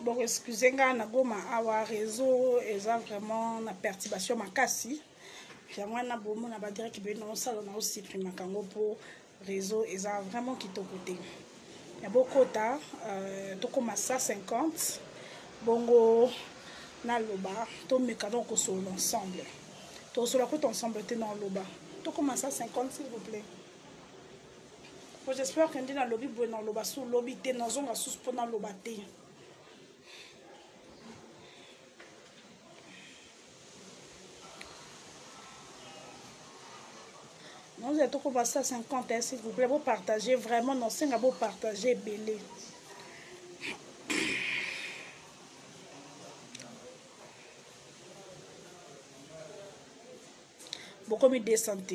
Bon, excusez-moi, na goma awa réseau et vraiment na perturbation makasi. Moi na bomo na ba dire que ben non ça on a aussi pris makango pour réseau et ça vraiment qui to côté. Il y a beaucoup ta to comme ça 50 bongo na loba to mekano ko sur l'ensemble. To sur la côte ensemble te dans loba. To comme ça 50 s'il vous plaît. Bon, j'espère que ndi na lobby bo na loba sous lobby te na zonga sous pendant loba te. Nous êtes au passé à 50, s'il vous plaît, vous partagez vraiment, non, c'est vous partager belé. Beaucoup de descente.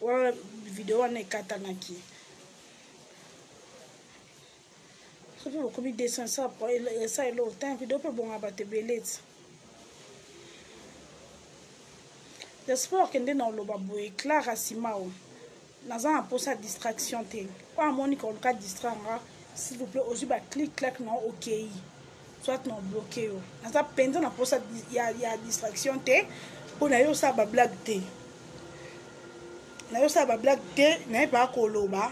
Ouais, vidéo on est katanaki. Ça fait beaucoup de descente, ça est l'autre. Vidéo peut bon abattre belé. J'espère que nous avons le clair à Simao. Nous avons pour sa distraction. Quand on a distraire, s'il vous plaît, aussi clic non OK. Soit non bloqué. Nous avons pendant pour ça il y a distraction pour nous ça va blague. Nous ça va blague n'est pas koloba.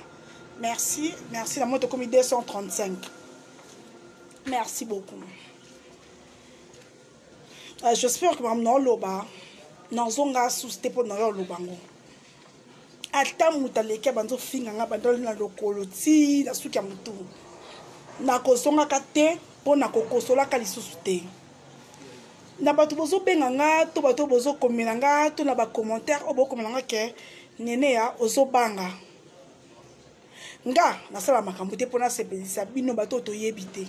Merci, merci la moto comme 235. Merci beaucoup. J'espère que maintenant loba nazonga susté pour na lobango. Ata mutaleke banzo finga nga bandoli na lokolo ti na suki ya mutu. Na kozonga kate po na kokosola ka lisusu te. Na bato bozo benga nga to bato bozo komela nga to na ba commentaire obo komela nga ke nene ya ozo banga. Nga na sala makambo te pona sepelisa bino bato to yebite.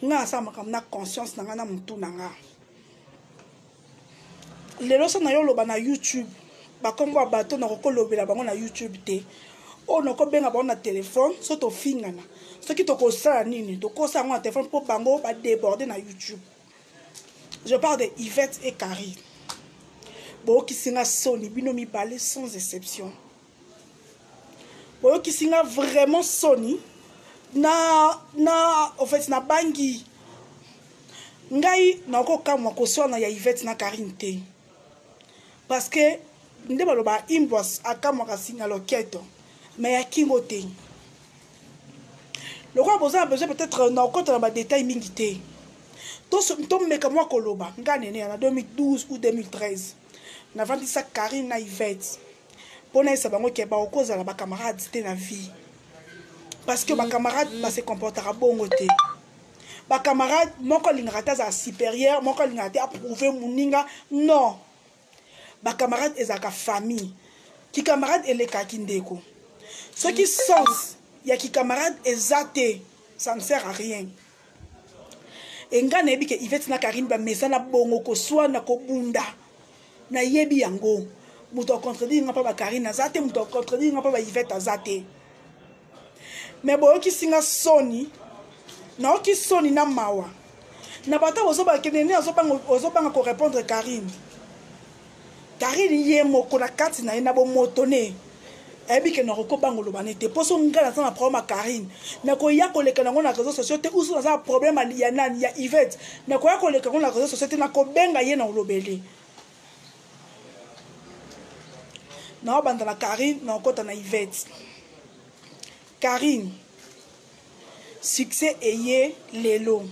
Nga na sala makambo na conscience na nga na mutu na nga. Lelo so na yo loba na YouTube ba kombo bato na kokolobela bango na YouTube te o na ko benga bango na téléphone so to fingana so ki to ko sala nini to ko sa ngo na téléphone pour bango ba déborder na YouTube. Je parle de Yvette et Karine. Bo ki singa soni bino mi balé sans exception. Bo ki singa vraiment soni na en fait na bangi ngai na ko kamwa ko sona ya Yvette na Karine te. Parce que nde baloba imbos akamwaka singa loketo mais ya kingo te. Le roi a besoin peut-être na okota na ba détail mingi te. To meka mwa koloba nga nene na 2012 ou 2013 na vandi sa Karine na Yvette pona isa bango ke ba okoza la ba camarades te na vie. Parce que ba camarades ba se comportera bongo te. Ba camarades moko lingata za supérieur moko lingata approuver muninga non. Ba camarade ezaka famille ki camarade eleka kindeko ce qui sens ya ki camarade ezate ça ne sert à rien et nga nebi ke Yvette na Karine ba mesana bongo ko swana ko bunda na yebi yango muto contredire nga pa ba Karine azate muto contredire nga pa ba Yvette azate mais boyo ki singa soni na oki soni na mawa na bata ozoba kenene ozobanga ko répondre Karine. Karine yé moko na kati na ina bo motone ebi ke na roko bango lo banete poso ngala na problème Karine na ko ya ko leka na ngona réseaux sociaux te usu na problème ya nani ya Yvette na ko ya ko leka ngona réseaux sociaux te na ko benga ye na lobele na banda na Karine na kota na Yvette. Karine succès eye lelo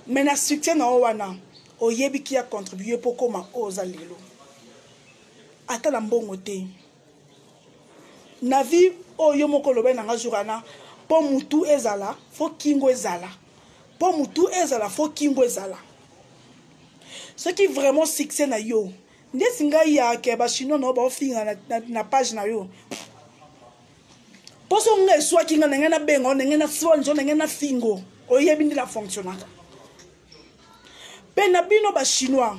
mais na succès na wana oyebi qui a contribué pour koma oza lelo ata na mbongo te na vie oyo moko lobe na nga jurana po mutu ezala fo kingo ezala po mutu ezala fo kingo ezala ce qui vraiment succès na yo ndesi nga ya ke ba chinois no ba finga na page na yo poso nga eswa kinga na ngena bengo na ngena sonjo na ngena fingo oyebi ndi la fonctionnaka. Pena bino ba chinois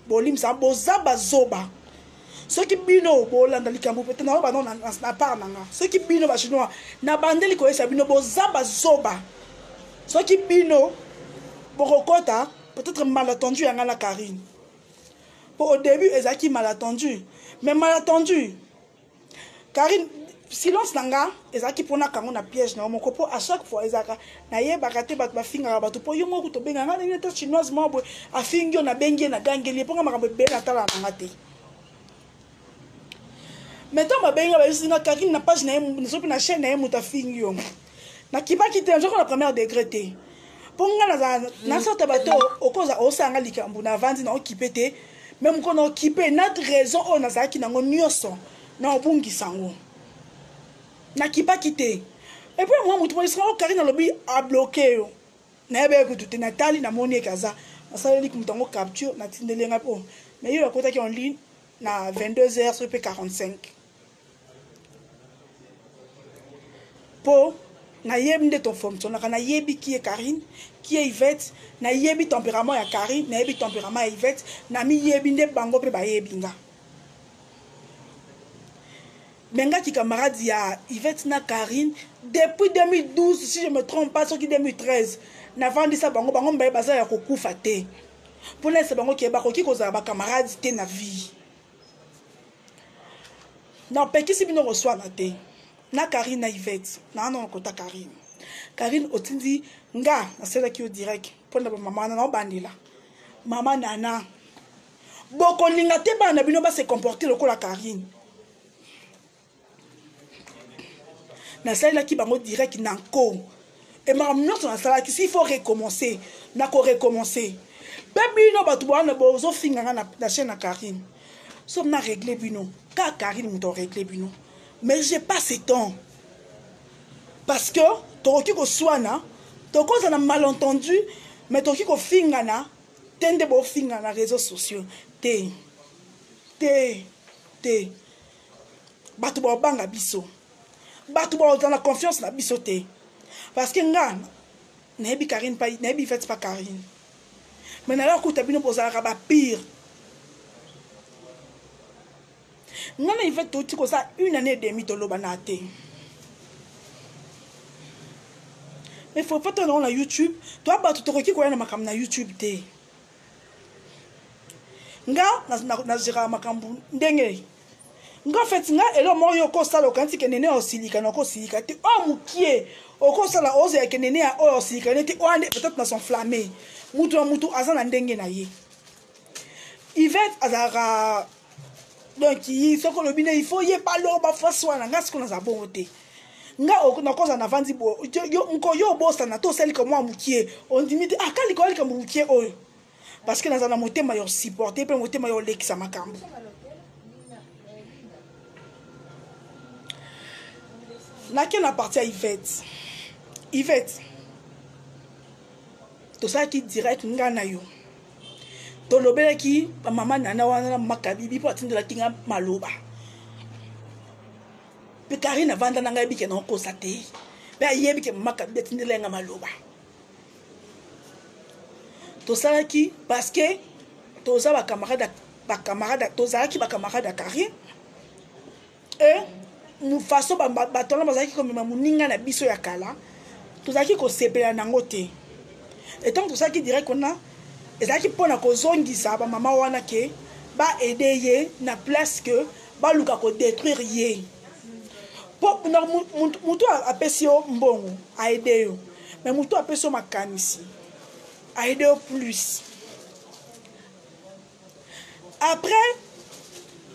bolimsa boza bazoba ceux qui bino bolanda likambo peut na ba non na part nanga ceux qui bino ba chinois na bandeli ko esa bino boza bazoba ceux qui bino borokota peut-être mal attendu yanga la Karine pour au début ezaki mal attendu mais mal attendu Karine silence nanga ezaki pona kango na piège na moko po à chaque fois ezaka na yebaka te bato bafinga bato po yo moko to benga ngana ni ta chinoise mabo afingi na bengi na gangeli ponga makambo be na tala nanga te maintenant ba benga ba singa Karine na page na yemu na chaîne na yemu ta fingi yo na kibaki te njoko na première degré te ponga na sorte bato okoza osanga likambu na vandi na okipete même qu'on occupé notre raison on a zaki nango nyonso na obungi sango na kipa kité et puis moi mutu moi sera Karine lobby a bloqué na ebe ko tout Nathalie na moni kaza na saleli kumtango capture na tindelenga po mais yo akota ki en ligne na 22h sur P45 po na yebi nde ton fonction na yebi qui est Karine qui est Yvette na yebi tempérament ya Karine na yebi tempérament ya Yvette na mi yebi nde bango pe ba yebi nga benga ki camarade ya Yvette na Karine depuis 2012 si je me trompe pas soki 2013 na vandi sa bango mbaye baza ya kokufa te pour laisser bango ki ba koki kozala ba camarade te na vie na peki si bino reçoit na te na Karine na Yvette na non kota Karine otindi nga na sela ki o direct pour na maman na bandila maman nana boko linga te bana bino ba se comporter lokola Karine na sela ki bango direct na ko et maman nyonso na sala ki s'il faut recommencer na ko recommencer bino batu bana bozo finga na chaîne na Karine so na régler bino ka Karine muto régler bino mais j'ai pas ce temps parce que toki ko swana toko za na malentendu mais toki ko fingana tende bo finga na réseaux sociaux te batu bo banga biso batu bo dans la confiance na biso te parce que nga na yebi Karine pa na yebi fait pas Karine mais na la kuta bino bozala ba pire nga na fait tout ko ça une année et demie to loba na te mais faut pas tourner na YouTube toi ba tout ko na makam na YouTube te nga na jira makambu ndenge nga fait nga elo moyo ko sala kanti ke nene osilika na ko silika te o mukie o ko sala oze ke nene ya o osilika ne te o ande peut-être na son flammé mutu azana ndenge na ye Yvette azara donc il faut que le bine il faut y pas lo ba faswa na nga siko na za bonte nga na koza na vandi bo yo nko yo bossa na to sel comme moi mukie on dit ah kali ko comme mukie oyo parce que na motema yo supporter pe motema yo lekisa makambo na ke na partie Yvette to ça qui direct nga na yo to lobela ki mama nana wana makabibi po atindela kinga maloba pe Karine vanda nanga bike na ko sate be ayebi ke makabibi atindela nga maloba to ça qui parce que to za ba camarade to za ki ba camarade Karine et nous façon ba tona bazaki comme muninga na biso ya kala to za ki ko sepela nango te et tant tout ça qui dirait qu'on a ezaki pona ko zongisa ba mama wana ke ba aider ye na place que ba luka ko détruire ye po na mutu apesio mbongo a aider yo mais mutu apesio makanisi a aider plus après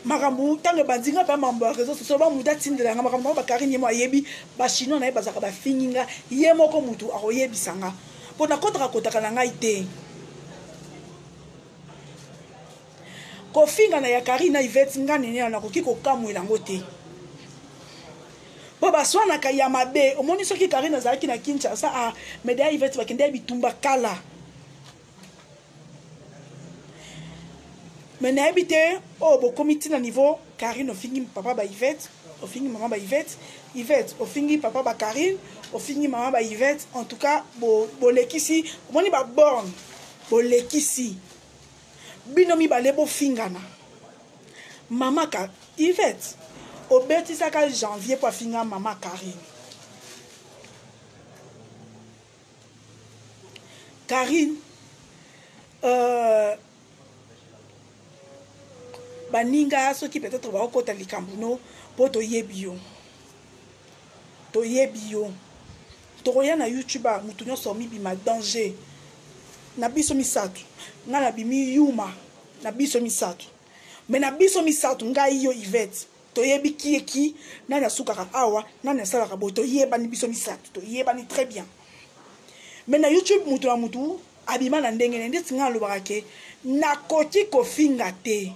makambu tango bandinga pa mambo réseau social ba muta tindela nga makambu ba Karine mo ayebi ba chino na yeba zaka ba finginga ye moko mutu akoyebisanga pona kotaka na ngai te ko finga na ya Karine na Yvette nga nene na koki ko kamwela ngote po baswana ka ya mabe omoni soki Karine azaki na Kinshasa a media Yvette bakende bitumba kala mais na habité o bo comité na niveau Karine o fingi papa ba Yvette o fingi maman ba Yvette o fingi papa ba Karine o fingi maman ba Yvette en tout cas bo lekisi omoni ba born bo lekisi binomi balebo fingana mama ka Yvette au beti saka janvier pour finga mama Karine baninga soki peut-être ba okota likambuno poto yebio toyebi yo tokoya na YouTube mutu nyonso mibima danger na biso misato nga na bimi yuma na biso misato mais na biso misato ngai yo Yvette toyebi ki nani asukaka awa nani asalaka boye toyebani biso misato toyebani très bien mais na YouTube mutu na mutu abima na ndenge ne ndeti nga alobaka ke nakoki kofinga te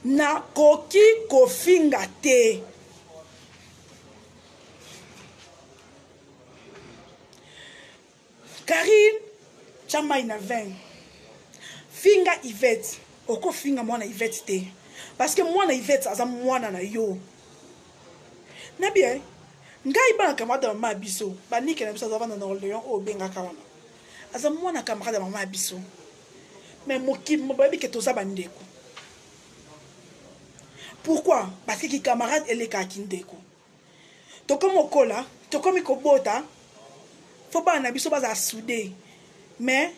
nakoki kofinga te Karine chama ina 20 finga Yvette oko finga mwana Yvette te parce que mwana Yvette aza mwana na yo na bien ngai bana camarade de mama biso banike na biso aza bana na Orléans o benga kawana aza mwana camarade de mama biso mais moki mobabi ke toza bandeko pourquoi parce que ki camarade eleka kindeko to comme okola to comme kobota faut pas na biso baza soudé mais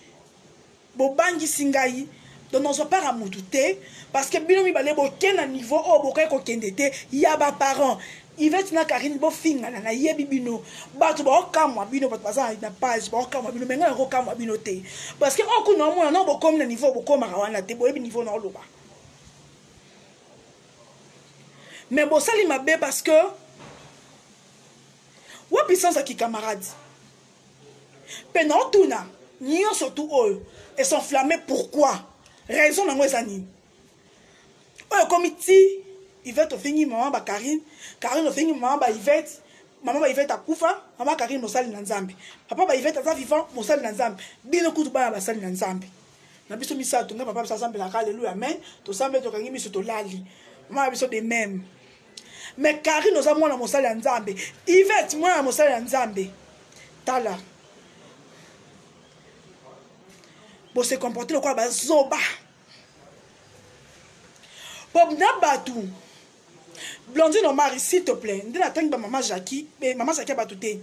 bobangi singai donc non so pas à mututé parce que bino mi balé bo ken niveau o bokai ko kendete ya ba parents Yvette na Karine bo finga na yebi bino bato ba okamwa bino bato baza na page ba okamwa bino menga ko kamwa bino te parce que on kuna mo na bo comme na niveau bo koma wana te bo yebi niveau na loba mais bo sali mabe parce que wa puissance à qui camarade pendant tout na nion surtout eux et s'enflammer pourquoi raison na ngweza nini oyo komiti Yvette ofingi maman ba Karine ofingi maman ba Yvette maman ba Yvette akufa maman Karine mosali na nzambe papa ba Yvette aza vivant mosali na nzambe bino kutu bana basali na nzambe na biso misato nga papa biso nzambe la haleluya amen to sambe to kangi miso to lali maman biso de même mais Karine oza mwana mosali na nzambe Yvette mwana mosali na nzambe tala bo se comporter le quoi ba zoba Bob Nabatu Blondine Omar, s'il te plaît. Ndina tangi ba maman Jackie, mais maman Jackie ba touté.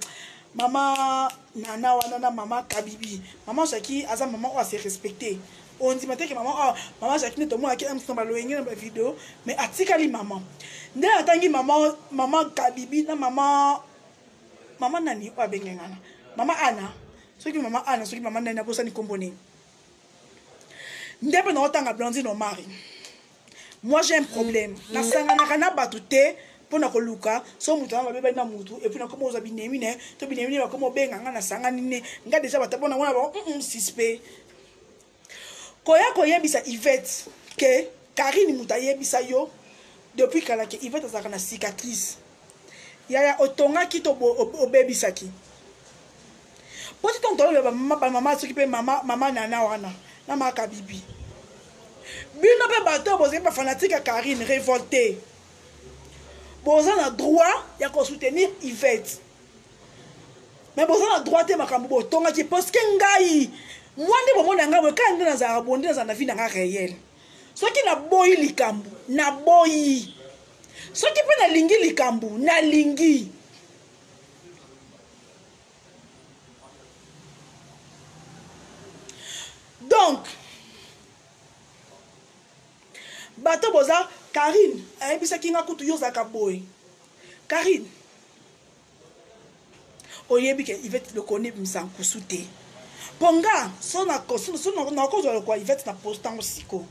Maman Nana wana maman Kabibi. Maman Jackie aza maman on se respecter. On dit maintenant que maman Jackie ne te moi qui aime son baloyenge dans la vidéo, mais atikali maman. Ndina tangi maman Kabibi na maman nani o bengengana. Maman Anna. Ce qui maman Anna, ce qui maman Nana bosa ni kombone. Ndebe na otanga Blondine Omar. Moi j'ai un problème. Na sangana kana batute pona ko luka so mutu na bebe na mutu et puis na komo za binemi ne to binemi ba komo benga na sangani ne nga déjà batapona wana ba suspect. Koya koyebisa Yvette que Karine muta yebisa yo depuis kala ke Yvette azaka na cicatrice. Ya otonga kito obebisa ki. Poti tonto ba mama s'occuper mama nana wana na maka bibi. Bino pe bato boze pas fanatique à Karine révolté. Boza na droit ya ko soutenir Yvette. Mais boza na droit te makambo tonga ki parce que ngai moi ndi bomona ngabo ka ndi na za bondi na vie na réel. Soki na boyi likambu na boyi. Soki pe na lingi likambu na lingi. Donc bato boza Karine ayebisa kinga kutu yozaka boy Karine oyebi ke Yvette le connaît msanku souté ponga sona ko kwa Yvette na postant siko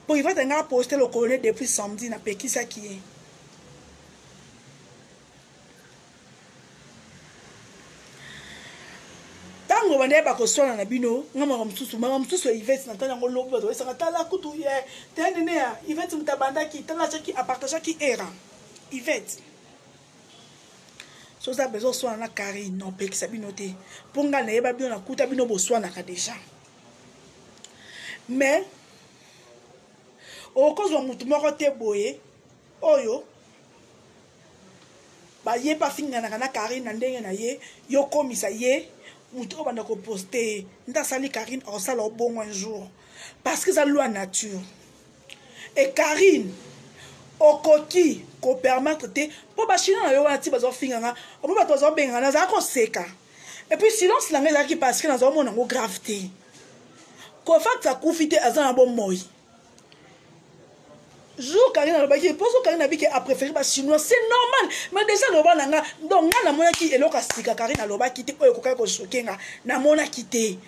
po Yvette nga poster le connaît depuis samedi na pekisa ki tango bande ba ko sona na bino ngama msusu Yvette na tanya ngolo ba to esanga tala kutu ye tenene ya Yvette mutabanda ki tala chaki apartage ki era Yvette so za bezo sona na Karine non pe ki sabino te ponga na yeba bino na kuta bino bo sona ka déjà mais o kozo mutu moko te boye oyo ba ye pa finga na Karine na ndenge na ye yo komisa ye mutu obanda ko poster nda sali Karine au sala bon un jour parce que ça loi nature et Karine okoki ko permettre te po ba china na yo wana ti bazo finga nga o ba to zo benga na za ko seka et puis silence la ngeza ki parce que na zo mona ngo gravité ko fakta kufite azana bon moyi jour Karine a baki poso Karine a biki a préféré ba chinois c'est normal mais déjà le ba nanga donc nga na mona ki eloka sika Karine a loba kité oyo koka ko choquer na mona kité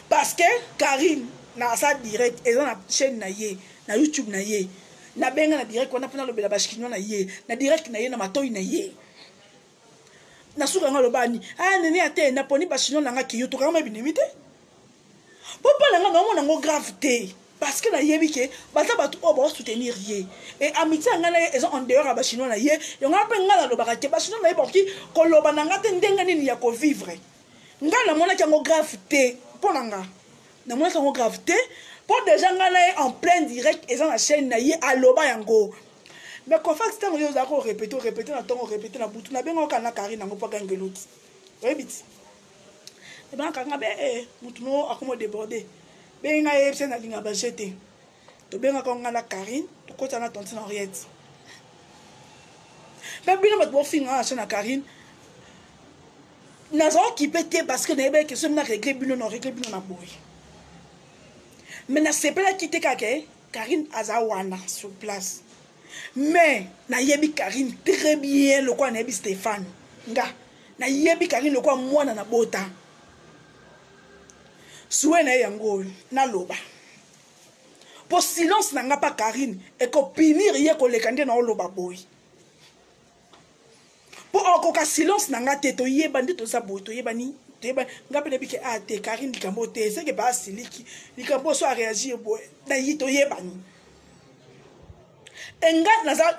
parce que Karine na sa direct et na chaîne na ye na YouTube na ye na benga na direct wana pona lobela ba chinois na ye na direct na ye na matoyi na ye na suka nga lobani ah nene ate na poni ba chinois nanga ki yoto kama binemite papa nanga na mona ngo gravité parce que na yebi ke bata batu o ba soutenir ye et amitié ngana ils ont en dehors ba chinois na ye yo ngapa ngala lobaka ke ba chinois na ye porki ko loba nanga te ndenga nini ya ko vivre ngana mona kango gravité pona nga na mona kango gravité pour déjà ngana en plein direct ils ont la chaîne na ye aloba yango mais ko fax tango yo za ko répéter na tango répéter na butu na benga kana Karine ngo pa gangeloti webiti e ba kanga be mutu no akomo déborder benga yebse na linga ba jeter to benga ko ngala Karine to kota na tonti na Henriette mais bino bat bo finga na Karine na zo ki pété parce que na ebe que na regret bino na boy mais na sepela quitter kake Karine azawana sur place mais na yebi Karine très bien le quoi na yebi Stéphane nga na yebi Karine le quoi mwana na bota soué na yango na loba pour silence na nga pa Karine et ko pinir ye ko lekande na loba boy pour encore silence na nga te to yeba ndi to sa boy to yeba ni to yeba nga pe bike a te Karine likambo te c'est que ba siliki likambo so a réagir boy na yi to yeba ni enga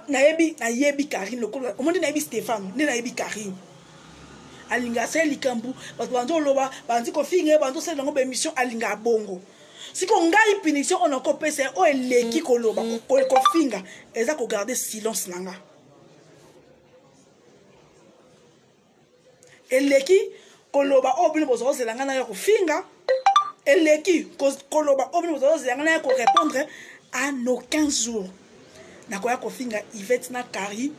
na yebi Karine le ko o monde na yebi Stéphane ni na yebi Karine alinga se likambu bato banzo loba banzi ko finge banzo se lango be mission alinga bongo siko ngai punition on ko pese o eleki ko loba ko finga eza ko garder silence nanga eleki ko loba o bino bozo se langa na ko finga eleki ko loba o bino bozo se langa na ko répondre en aucun jour na ko finga Yvette na Karine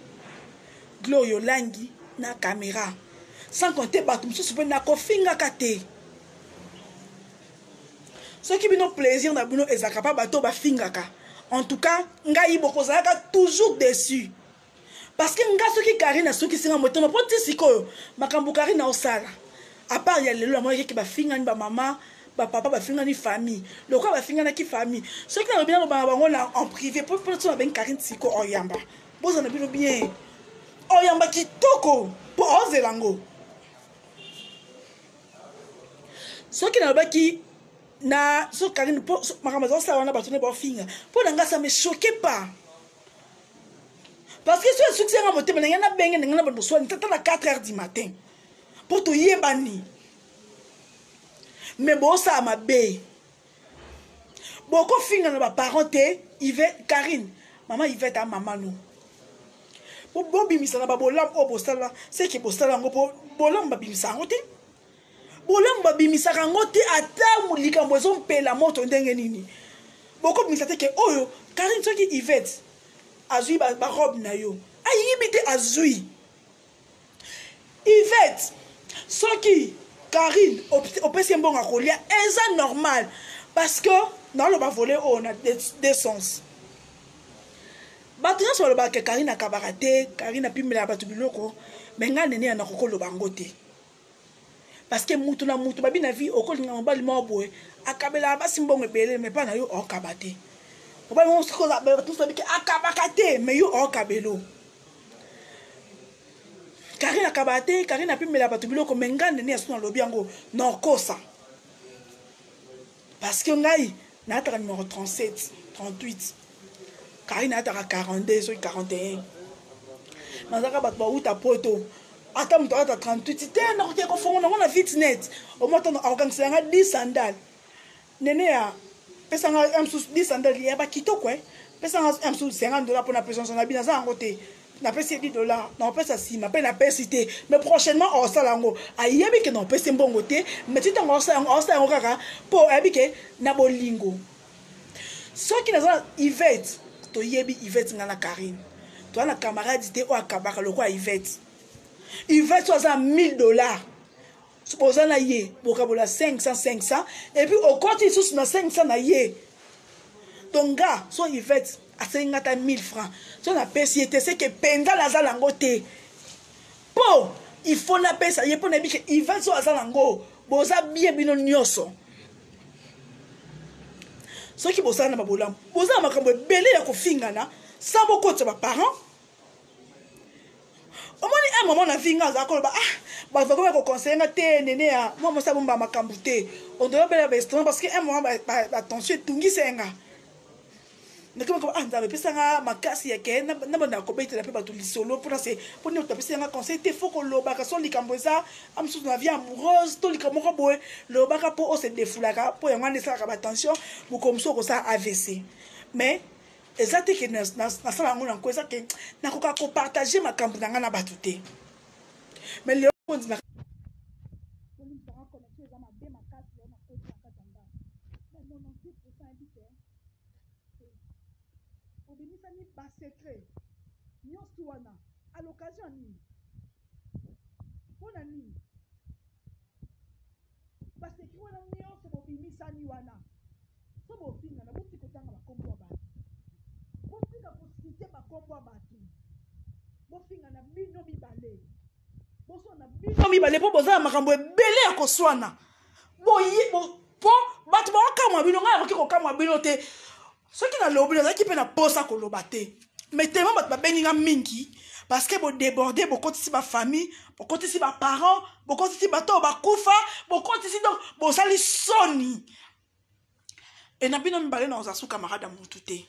Glorio Langi na caméra sans compter bato mususu pe na ko finga kate ce qui bino plaisir na bino ezaka pa bato ba finga ka en tout cas ngai boko zaka toujours déçu parce que nga soki Karine na soki singa moto po tisiko makambu Karine na osala à part ya lelo moi ki ba finga ni ba mama ba papa ba finga ni famille le quoi ba finga na ki famille ce qui na bien ba bango na en privé pour ça ben Karine siko oyamba boza na bino bien oyamba kitoko po ozelango ce qui n'a pas qui na so Karine pour makambo ça wana batone ba finga pour nga ça me choquait pas parce que ce succès nga moté na yana benge nga na boso ni tata na 4h du matin pour to yebani mais bon ça ma bé boko finga na ba parenté Yvette Karine maman Yvette a maman nous pour bobimisa na ba bolam o bosala c'est que bosala ngo po bolam ba bimisa ngote bolam ba bimisa ngote ata mulika mbozo mpela moto ndenge nini boko bimisa te ke oyo Karine soki Yvette azui ba robe na yo ayibite azui Yvette soki Karine opesi mbonga kolia eza normal parce que dans le ba voler on a des sens bato nyonso baloba ke Karine akabaka te Karine apimela bato biloko me nga nene ya na kokoloba ngo te parce que mutu na mutu babi na vie okolinga mobali mo boye akabela basi mbongo ebele me pa na yo okaba te mobali mo sikoza bato sabi ke akabaka te me yo okabelo Karine akabaka te Karine apimela bato biloko me nga nene ya sona lobi yango na okosa parce que ngai na ataka numéro 37 38 Karine ataka 42 so 41 mazaka bato ba uta poto ata muto ata 38 te na ko ko fongo na fitnet o moto na organiser nga 10 sandal nene ya pesa nga M10 sandal ya ba kitoko pesa nga M50 $50 pour la présence na bina za ngote na pesa $10 na pesa sima pe na pesa te mais prochainement o sala ngo ayebi ke na pesa mbongo te mais tita ngo sala ngo kaka po ayebi ke na bolingo so ki na za Yvette to yebi Yvette nga na Karine to na camarade te o akabaka lokwa Yvette Yvette soit à $1000 supposant na ye bokabola 500 et puis au compte sous na 500 na ye donc gars so Yvette asengata 1000 francs so na pesi ete c'est que penza la zalango te po il faut na pesa ye po na bike il va so azalango boza bien bino nyoso soki bosala na babolamu bozala makambo ebele ya kofingana sans bokotisa baparent omoni un moment na vinga azala koloba bavakoma kokonseye nga te nene ya mwa mosa bomba makambo te ondola bela bainstrument parce que un moment batension etungisa nga nakomakoba nzambe epesanga makasi yake nabanda kobetela mpe bato lisolo mpona otapesi yanga conseil te fo kolobaka so likambo eza amisusu na vie amoureuse to likambo moko boye lobaka mpo ose defulaka mpo yango wana esalaka batension mokomosu okosala AVC mais eza te ke nasala yango nanko eza ke nakoka kopartage makambo na nga na bato te mais leo kondima obimisani basekret nyonso wana à l'occasion nini mpona nini basekret wana nyonso bobimisani wana so bofingana botika kotanga bakombo ya bato botika kosite bakombo ya bato bofingana bino mibale boswana bino mibale mpo bozala makambo ebele ya koswana po bato baokamwa bino ngai akoki kokamwa bino te soki nalobi nazalaki mpe na posa koloba te mais tellement bato babengi nga mingi parce que bodéborde bokotisi bafamille bokotisi baparent bokotisi bato bakufa bokotisi donc bosali soni e na bino mibale na oza su camarade ya motu te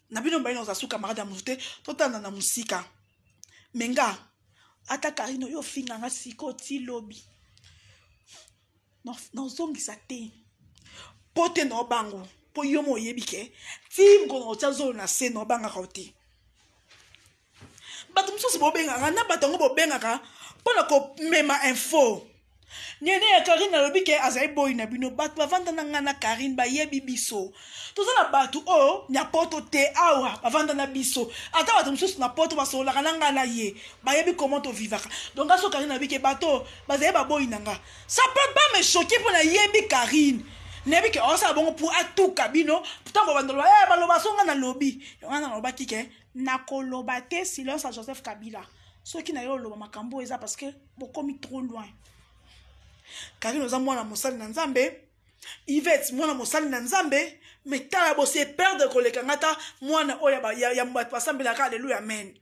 na bino mibale na oza su camarade ya motu te totanda na mosika me nga ata karino yo ofinganga siko ti lobi nozongisa te po te na obango po yo mo oyebi ke ti mkono otya zolo na se na obangaka te bato mosusu bobengaka na bato yango bobengaka mpona komema info nene ya Karine alobi ke azali boyi na bino bato bavanda na nga na Karine bayebi biso toza na bato oyo nya poto te awa bavanda na biso ata bato mosusu na poto basololaka na nga na ye bayebi comment tovivaka donc aso Karine alobi ke bato bazali baboyi na nga ça peut pas me choquer mpona yebi Karine nebi ke osala bongo pour atuka bino ntango bandoloba baloba songa na lobi yango nalobaki ke nakoloba te silence à Joseph Kabila soki na yo oloba makambo eza parce que bokomi trop loin Karine oza mwana mosali na Nzambe Yvette mwana mosali na Nzambe mais tala bosi perdre koleka ngata mwana oyo ya bato basambelaka alléluia amen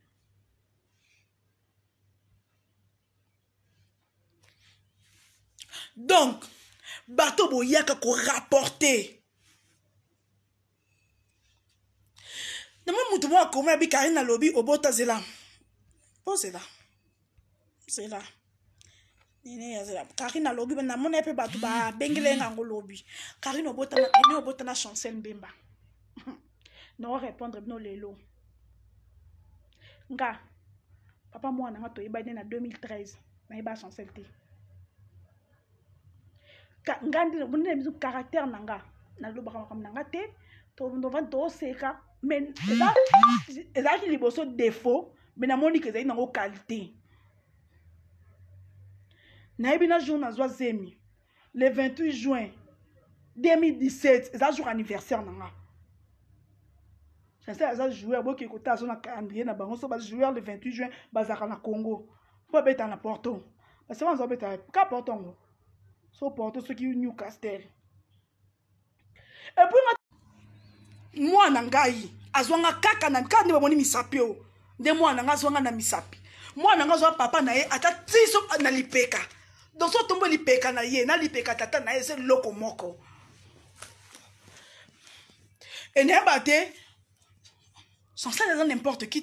donc bato boyaka ko rapporter nama mutu mwa koma ya bi Karine alobi obota zela posela zela nene ya zela Karine alobi na mona pe bato ba bengele ngango lobi Karine obota na Chancel Mbemba no répondre bino lelo nga papa mwana nga toyeba na 2013 na yeba Chancel te ngandi bonne bizu caractère nanga na lobaka makambo nanga te to ndova to seka mais ezaki liboso défaut mais na moni que ezali nango qualité na yebi na jour na zwa zemi le 28 juin 2017 eza jour anniversaire nanga c'est ça eza joueur boki kota azo na calendrier na bango so ba joueur le 28 juin bazaka na Congo po beta na Porto parce que on zo beta ka Porto ngo so Porto ce qui Newcastle et puis moi na ngai azwanga kaka na kandi bamoni misapi o nde mwana nga azwanga na misapi mwana nga azwa papa na ye ata tiso na lipeka donc so tombo lipeka na ye na lipeka tata na ye c'est loko moko et ne bate sans ça les n'importe qui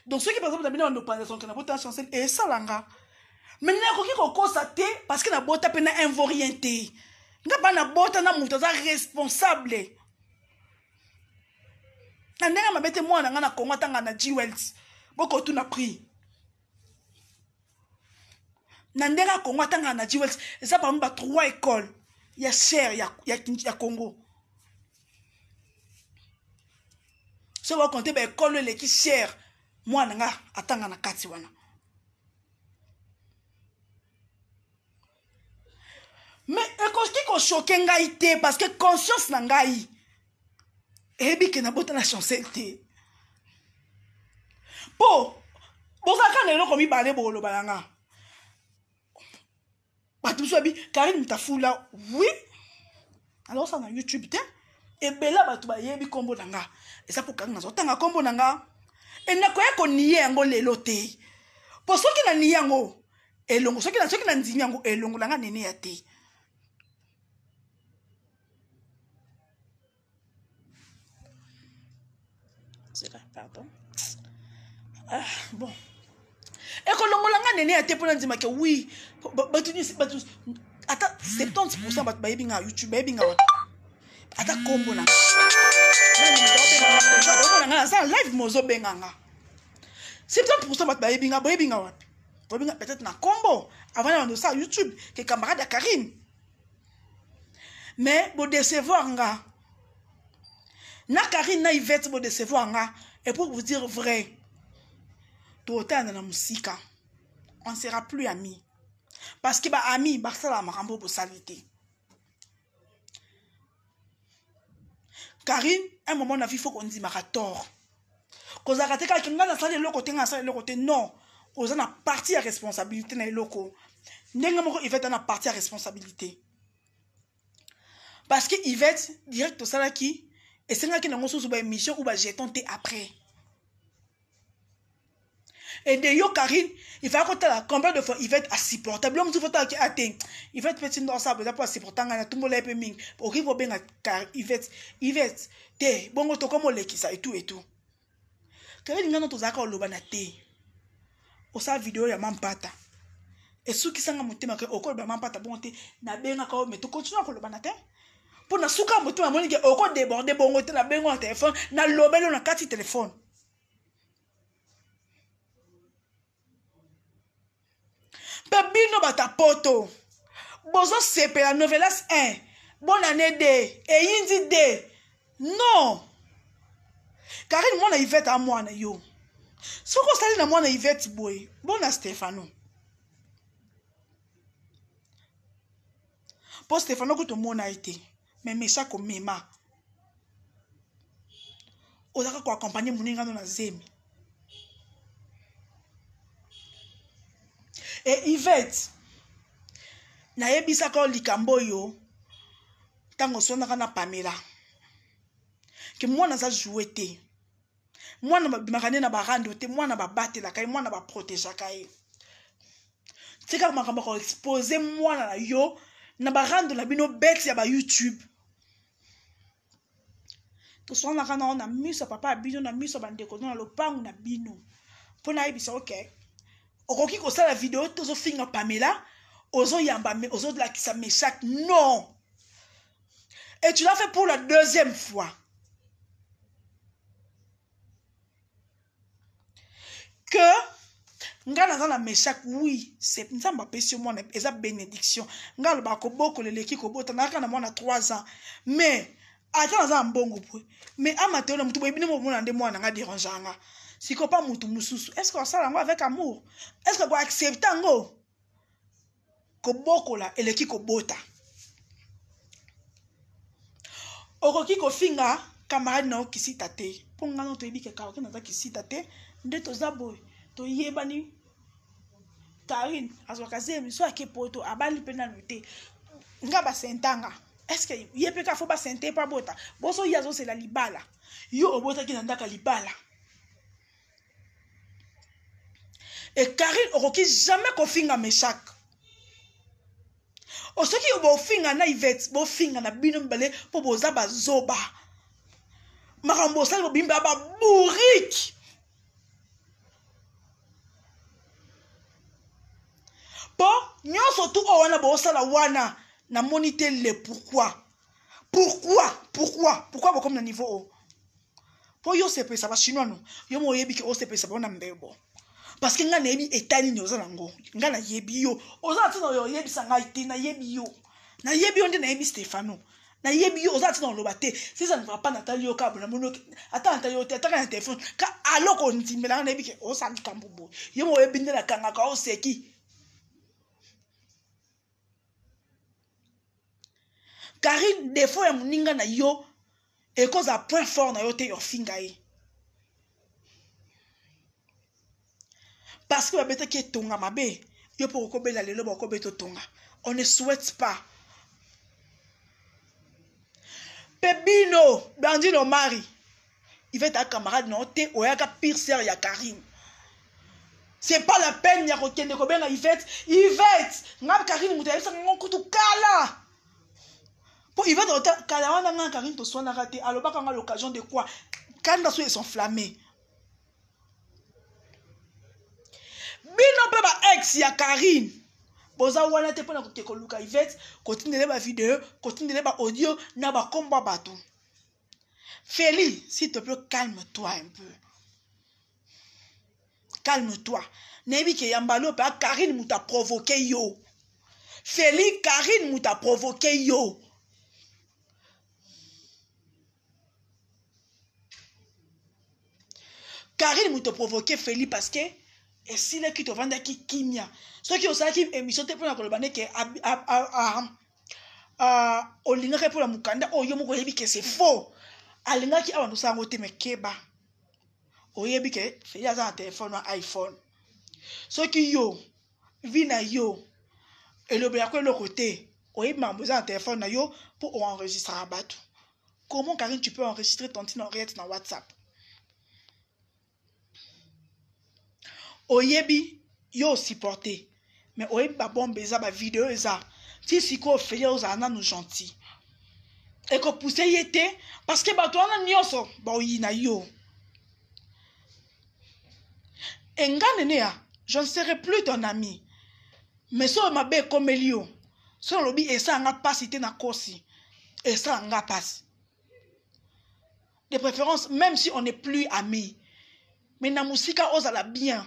donc ceux qui par exemple d'abord nous parlent son canapota chancel et ça langa maintenant koki kokosa te parce que na bota pe na invorienté nga ba na bota na mutu za responsable na ndenga mabete mwana nga na Congo tanga na Jewels boko tu na prix na ndenga Congo tanga na Jewels ça par exemple 3 écoles ya cher ya Congo so va compter ba école le qui cher mwana nga atanga na kati wana mais ekoki ko choquer ngai te parce que conscience na ngai ebi ke na bota na chancel te po bozaka na eloko mibale boloba yanga bato biso abi Karine Mutafula oui alors ça na YouTube te ebela bato bayebi kombo nanga eza po kanga nazotanga kombo nanga enakoya koniye yango lelo te po soki na niye yango elongo soki na ndimi yango elongo langa nene ya te pardon bon ekolongolanga nene ya te mpona ndima ke oui bato ata 70% bato bayebi nga YouTube bayebi nga wapi ata kombo na nga live mozobenga nga 70% bato bayebi nga wapi boyebi nga peut-être na kombo avant na bando sa YouTube ke camarade ya Karine mais bo décevoir nga na Karine na Yvette bo décevoir nga et pour vous dire vrai totana na musika on sera plus amis parce que ba amis basala makambo bo salité Karine un moment na vie faut qu'on dise marator cause arrêter ka kinga na sala le côté nga sala le côté non aux na partie à responsabilité na loko ndenga moko Yvette na partie à responsabilité parce que Yvette direct au sala qui et c'est nga ki na ngoso ba émission ou ba jeton té après. Et de yo Karine, il faut que tu aies combien de fois Yvette à supportable. L'homme, il faut que tu aies Yvette petit dans ça, pour supporter, tout le monde est ming. Pour qu'il faut bien Yvette, te, bon, tu comme le qui ça et tout et tout. Karine, il y a notre accord le banate. Au sa vidéo, il y a mampata. Et ceux qui sont montés, mais au col de mampata, bon, na bien encore, mais tu continues à le banate. Pour na souka moto, ma monique, au col débordé, bon, tu na bien un téléphone, na l'obel, on a 4 téléphones. Babino bata poto. Bozo sepe la novelas 1. Bonne année 2. Et indi 2. Non. Karine moi na Yvette à moi na yo. Si vous stali na moi na Yvette boy. Bon na Stefano. Pour Stefano que tout le monde a été. Mais mécha comme mema. Ozaka ko accompagner moninga na zemi. Et Yvette, na yebisa ko likambo yo, tango sonaka na Pamela. Que moi na za jouer te. Moi na bimakane na barando te, moi na babate la kai, moi na ba protéger kai. Tika makamba ko exposer moi na yo na barando la bino bex ya ba YouTube. To sona kana na miso papa bino na miso bandeko na lopangu na bino. Pona yebisa okay. Okoki ko sala vidéo tozo finga Pamela ozo yamba me ozo de la kisa Meshak non et tu l'as fait pour la deuxième fois que ngana dans la Meshak oui c'est nzamba pesi moi eza bénédiction ngalo ba ko boko le leki ko bota na kana mwana 3 ans mais ata na mbongo po mais amateur na mutu boy bino mo na nde mwana nga dérangeanga. Si ko pas mutu mususu est-ce qu'on sala ngo avec amour est-ce que ko accepter ngo ko bokola eleki ko bota okoki ko finga camarade na okisita te ponga no to ebike ka okina za kisita te nde to zaboy to yebani Karine azwaka zemi so akepoto abali pena note nga ba sentanga est-ce que yepeka fo ba sente pa bota boso yazo c'est la libala yo obota ki ndaka libala. Et Karine oroki jamais ko finga Meshak. O soki obo finga na Yvette, bo finga na bino mbale po boza bazoba. Makambo sali bo bimba ba bourrique. Po nyonso tu o wana bo sala wana na moniter le pourquoi. Pourquoi bo comme na niveau o. Po yo sepe ça va chinois non. Yo mo yebi ke o sepe ça bona mbebo. Parce que nga nebi etani ni oza nango nga na yebi yo oza tina yo yebi sanga ite na yebi yo nde na yebi Stefano na yebi yo oza tina loba te si ça ne va pas Nathalie yo kabo na mono attends Nathalie yo te ataka na téléphone ka aloko ndimela na yebi ke o sa likambo bo yo mo yebi ndela kanga ka o seki Karine défaut ya muninga na yo et cause à point fort na yo te yo fingaye. Parce que babeta qui est tonga mabe, yo pour ko bela lelo ba ko beto tonga. On ne souhaite pas. Pebino, Bandi no mari. Il va être un camarade non te oyaka pire sœur ya Karim. C'est pas la peine ya kokende ko benga Yvette, ngab Karim muta yesa ngokutu kala. Pour Yvette ota kala wana nga Karim to sona raté, alobaka nga l'occasion de quoi? Quand dans ils sont enflammés. Bino pe ba ex ya Karim. Boza wana te pona ko luka Yvette, continue ba vidéo, continue ba audio na ba komba bato. Feli, s'il te plaît, calme-toi un peu. Calme-toi. Nebi ke yambalo pa Karine mouta provoqué yo. Feli, Karine mouta provoqué yo. Karine mouta provoqué Feli parce que et si là qui te vend qui kimia. Ceux qui ont ça qui émission te pour la kolobane que olinga pour la mukanda o yo moko yebi que c'est faux. Alinga ki awa nusa ngote mekeba. Oyebi ke Feli aza un téléphone ou iPhone. Ceux qui yo vina yo et le bien le côté oyebi mamboza un téléphone na yo pour enregistrer à bateau. Comment Karine tu peux enregistrer ton tin oreillette dans WhatsApp? Oyebi yo supporter mais oyebi ba bombe za ba vidéo za si siko Feli ozana nous gentil. Et que pousser y était parce que bato wana nyonso ba oyina yo. Enga nenea, je ne serai plus ton ami. Mais so mabe comme Elio. So lobi esa nga passe ite na kosi. Esa nga passe. De préférence même si on n'est plus amis. Mais na musika ozala bien.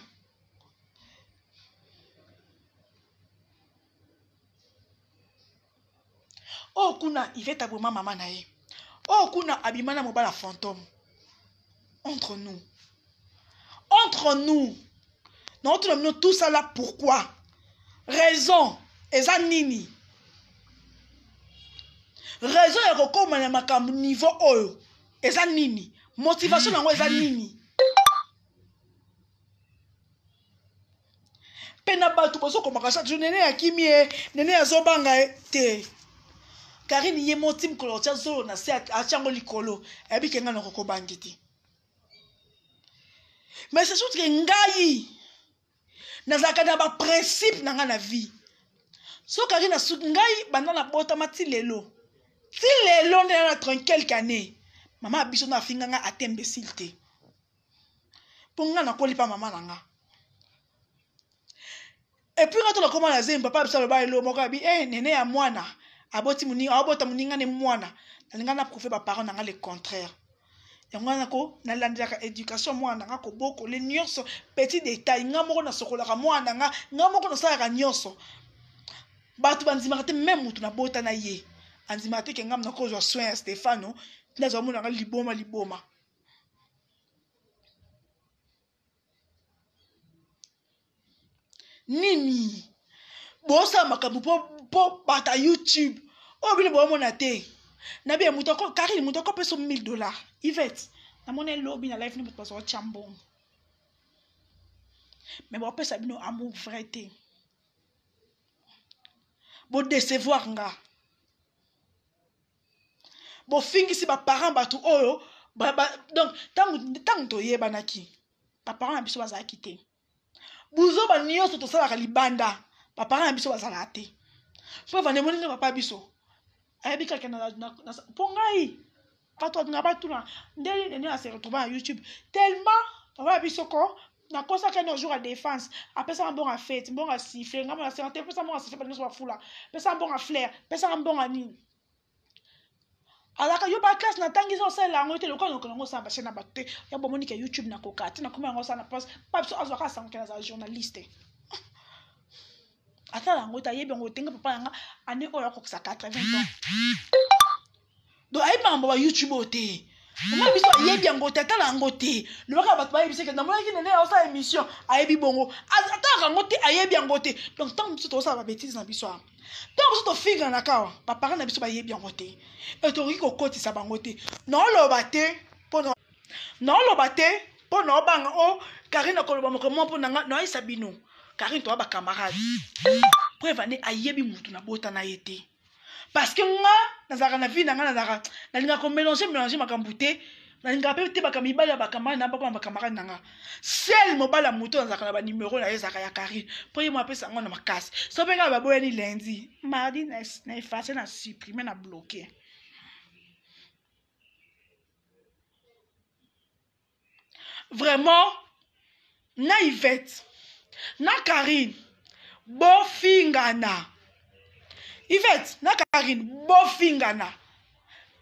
Oh kuna Yvette aboma maman na ye. Oh kuna abimana mobala fantôme. Entre nous. Entre nous. Nous tout ça là pourquoi? Raison. Eza nini. Raison ya kokoma na makambu niveau oyo. Eza nini. Motivation nango eza nini. Pena batu boso komaka chaque jour nene ya kimie, nene ya zobanga te. Karine ye motim kolotia zolo na se achango likolo. Ebi kenga na koko bangiti. Mais c'est sûr que ngai nazaka na ba principe na nga na vie. So Karine na sut ngai bandana bota mati lelo. Ti lelo na tranquille kané. Maman biso na finga nga atembecile te. Ponga na kolipa maman na nga. Et puis quand on a commencé à dire papa biso ba elo moko abi nene ya mwana aboti muninga abota muninga ne mwana. Nalinga na prouver ba parents na nga le contraire. Yangwana ko na landaka éducation mwana nga ko boko le nyonso petit détail nga moko na sokolaka mwana nga moko na sala nyonso batu banzima te même mutu na bota na ye anzima te ke ngam na ko zo soin Stefano na zo mona nga liboma nini bosa makabu po bata YouTube o bile bo mona te na bien mutu ko Karine mutu ko peso $1000 Yvette na mona lobby na life ni mutu paso chambon mais bon pesa bino amour vrai te bo décevoir nga bo fingisi ba parents batu oyo donc tant to yeba naki ba parents biso bazala kité buzo ba nyonso to sala ka libanda ba parents biso bazala te so va demander papa biso ayabi kaka na pongai pato na batuna ndeli nene se retrouver à YouTube tellement papa biso ko na kosa ka no jour à défense après ça un bon à fête bon à siffler ngam na santé après ça bon à siffler pas so fula après ça un bon à flair après ça un bon à nini alaka yo ba classe na tangi zo sala ngote le ko ngo sa ba chena batte ya bo monika YouTube na kokati na kuma ngo sa na passe pas biso azwa ka sanke na journaliste atala ngote yebi ngo tenga papa nga ane oyo ko sa 80 ans do ay mambo ba YouTube ote Maman biso ayebi yango te atala yango te lobaka bato bayebisi ke namonaki nene osala émission ayebi bongo atala yango te ayebi yango te donc ntango mosusu tozosala babétise na biso awa ntango mosusu tofingana na kawa baparent na biso bayebi yango te e tokoki kokotisa bango te naoloba te mpo naobanga o Karine akoloba mokomo mpo nanga naoyisa bino Karine toa bakamarade preuve ane ayebi mutu na bota na ye te parce que nga nazalaka na vie na nga nalingaka komélange makambo te nalingaka mpe te bakamibali ya bakamarade na bakoma bakamarade na nga sel mobali ya moto nazalaka na banimero na ye ezalaka ya Karine mpo ye mo apesa yango na makasi so mpe nga baboyani lundi mardi na efface na supprime na bloqué vraiment na Yvette na Karine bofingana Yvette na Karine bofingana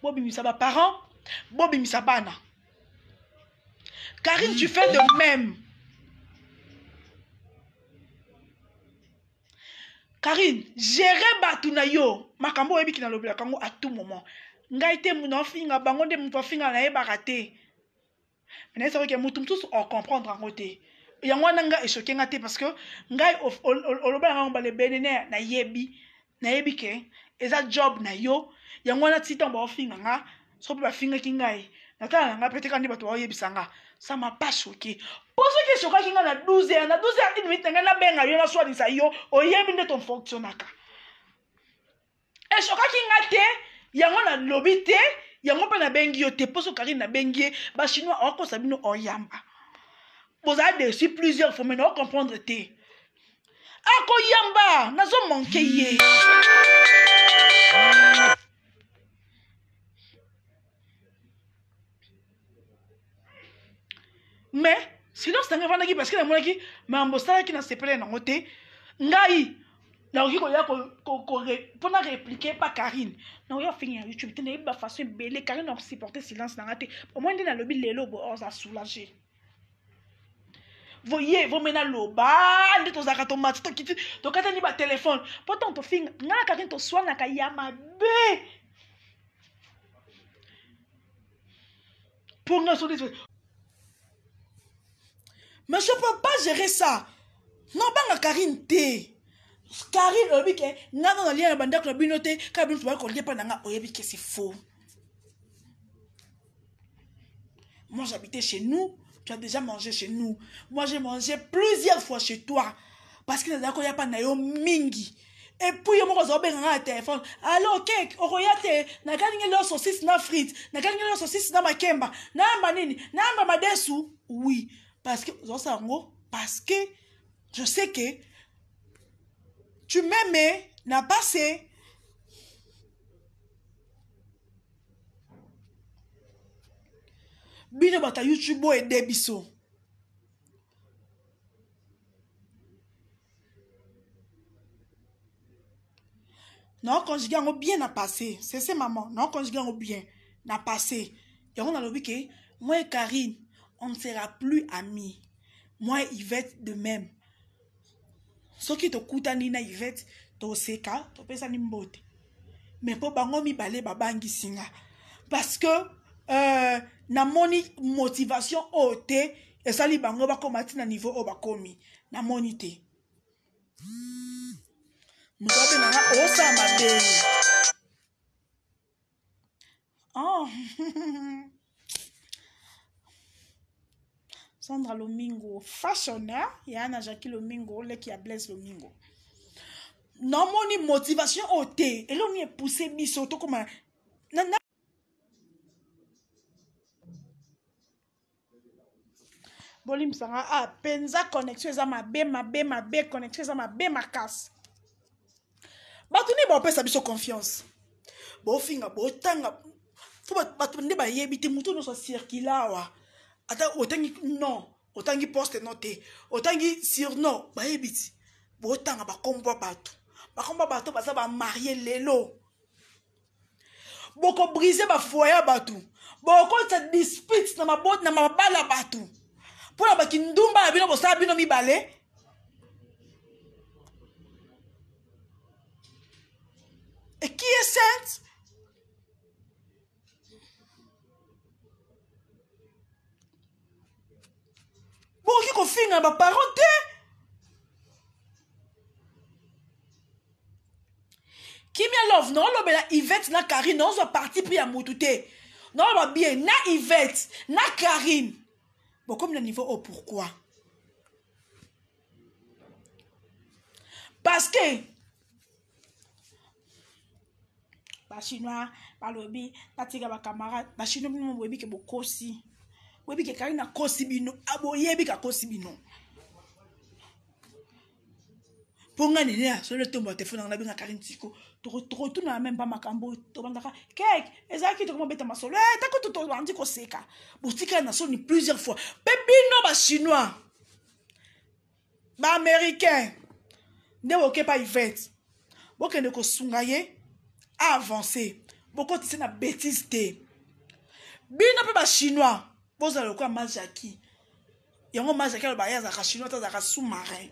bobimisa ba parents bobimisa bana Karine tu fais de même Karine gérer batu na yo makambo oyebiki na lobela kango à tout moment ngai te muna finga bango nde mutu afinga na yebaka te mais c'est vrai que mutu mtusu o comprendre yango te yango wana nga echoke nga te parce que ngai olobela ngango balebene na yebi ke eza job na yo yango wana ti ntango baofinga nga so mpe bafingaki ngai natala na nga pete kandi bato baoyebisa nga ça m'a pas choqué po soki eshokaki nga na 12 heures une minute na ngai nabenga yo naswadisa yo oyebi nde tofonctionnaka eshokaki nga te yango nalobi te yango mpe nabengi yo te po so Karine nabengi ye bachinois akokosa bino oyamba bozala dessus plusieurs fois mais na ocomprendre te akoyamba nazomanke ye mais silence nanga vandaki parce que namonaki mambo osalaki na sepele nango te ngai nakoki koya mpona répliquer pa Karine nakoya fingi na YouTube te nayebi bafaçon ebele Karine akosupporte silence nanga te omoi nde nalobi lelo bo oza soulagé voyez vomena loba nde tozalaka tomati tokiti tokatani batelefone mpo ntango tofinga nga na Karine toswanaka ya mabe mpo nga so mais je peux pas gérer ça non banga Karine te Karine oyebi ke nga na lia na bandako na bino te ka bino tobaki kolia mpa na nga oyebi ke c'est faux moi j'habitais chez nous tu as déjà mangé chez nous moi j'ai mangé plusieurs fois chez toi parce que nazalaki koya mpa na yo mingi et puis yo moko ozobenga nga na téléphone allo keke okoya te nakalingi leo saucisse na frite nakalingi leo saucisse na makemba nayamba nini nayamba madesu oui parce que ozosala yango parce que je sais que tu m'aimais n'a passé bino bata YouTube o ede biso non conjugué yango bien na passé c'est maman non conjugué yango bien na passé yango nalobi ke moi et Karine on ne sera plus amis moi et Yvette de même soki tokutani na Yvette toseka topesani mbote mais mpo bango mibale babangisi nga parce que namoni motivation oyo te esali bango bakoma ti na niveau oyo bakomi namoni te moto abenanga osala mabe Sandra Lomingo fashionnaire yana Jackie Lomingo leki ya Blaise Lomingo namoni motivation oyo te eloni epousse biso tokoma bolimsanga penza connexion eza mabe connexion eza mabe makasi bato nde bapesa biso confiance bofinga botanga fo bato nde bayebi te moto nyonso circule awa ata otangi non otangi poste no te otangi surnom bayebi ti botanga bakombo bato baza bamarie lelo boko brise bafoye ya bato bokosa dispute na mabala bato mpona bakindumba ya bino bosala bino mibale et qui est sainte finga ba parenté. Kimia love non lo bela Yvette na Karine non so parti pris à moutouté. Non ba bien na Yvette na Karine. Bon comme le niveau oh pourquoi? Parce que ba chinois ba lobi na tiga ba camarade ba chinois mo webi ke bokosi. Webi ke Karine na kosi bino aboyebi ka kosi bino. Ponga nene sur le tombe téléphone na binga Karine tiko to tout na même pas makambo to bandaka kek ezaki to comment beta masolo ta ko to bandi ko seka boutika na soni plusieurs fois pepino ba chinois ba américain ne woke pas Yvette bokende ko sungaye avancer boko tise na bêtise te bino pe ba chinois boza le quoi majaki yango majaki ba yaza ka chinois ta za sous-marin.